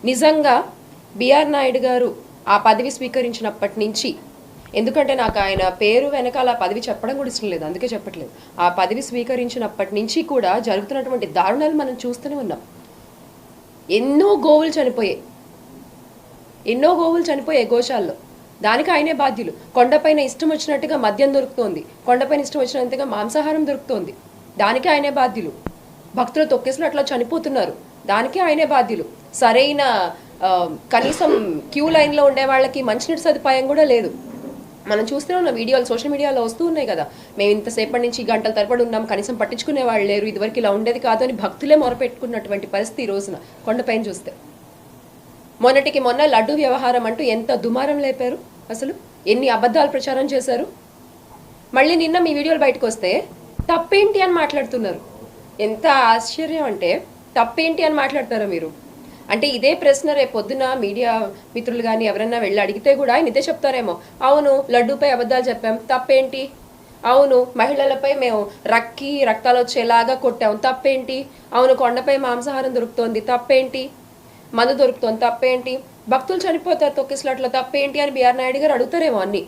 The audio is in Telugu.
నిజంగా బిఆర్ నాయుడు గారు ఆ పదవి స్వీకరించినప్పటి నుంచి, ఎందుకంటే నాకు ఆయన పేరు వెనకాల ఆ పదవి చెప్పడం కూడా ఇష్టం లేదు, అందుకే చెప్పట్లేదు. ఆ పదవి స్వీకరించినప్పటి నుంచి కూడా జరుగుతున్నటువంటి దారుణాలు మనం చూస్తూనే ఉన్నాం. ఎన్నో గోవులు చనిపోయాయి గోశాల్లో. దానికి ఆయనే బాధ్యులు. కొండపైన ఇష్టం వచ్చినట్టుగా మద్యం దొరుకుతోంది, కొండపైన ఇష్టం వచ్చినట్టుగా మాంసాహారం దొరుకుతోంది, దానికి ఆయనే బాధ్యులు. భక్తులు తొక్కేసిన అట్లా చనిపోతున్నారు, దానికి ఆయనే బాధ్యులు. సరైన కనీసం క్యూ లైన్లో ఉండే వాళ్ళకి మంచినీటి సదుపాయం కూడా లేదు. మనం చూస్తూనే ఉన్న వీడియోలు సోషల్ మీడియాలో వస్తూ ఉన్నాయి కదా, మేము ఇంతసేపటి నుంచి గంటల తరబడి ఉన్నాం, కనీసం పట్టించుకునే వాళ్ళు లేరు, ఇదివరకు ఇలా ఉండేది కాదు అని భక్తులే మొరపెట్టుకున్నటువంటి పరిస్థితి ఈ రోజున కొండపైన చూస్తే. మొన్నటికి మొన్న లడ్డు వ్యవహారం అంటూ ఎంత దుమారం లేపారు, అసలు ఎన్ని అబద్ధాలు ప్రచారం చేశారు. మళ్ళీ నిన్న మీ వీడియోలు బయటకు వస్తే తప్పేంటి అని మాట్లాడుతున్నారు. ఎంత ఆశ్చర్యం అంటే, తప్పేంటి అని మాట్లాడతారా మీరు? అంటే ఇదే ప్రశ్న రేపు పొద్దున మీడియా మిత్రులు కానీ ఎవరన్నా వెళ్ళి అడిగితే కూడా ఆయన ఇదే చెప్తారేమో. అవును, లడ్డూపై అబద్ధాలు చెప్పాం, తప్పేంటి? అవును, మహిళలపై మేము రక్తాలు వచ్చేలాగా కొట్టాం, తప్పేంటి? అవును, కొండపై మాంసాహారం దొరుకుతోంది, తప్పేంటి? మందు దొరుకుతోంది, తప్పేంటి? భక్తులు చనిపోతారు తొక్కిసలాట్లో, తప్పేంటి అని బిఆర్ నాయుడు గారు అడుగుతారేమో అన్ని.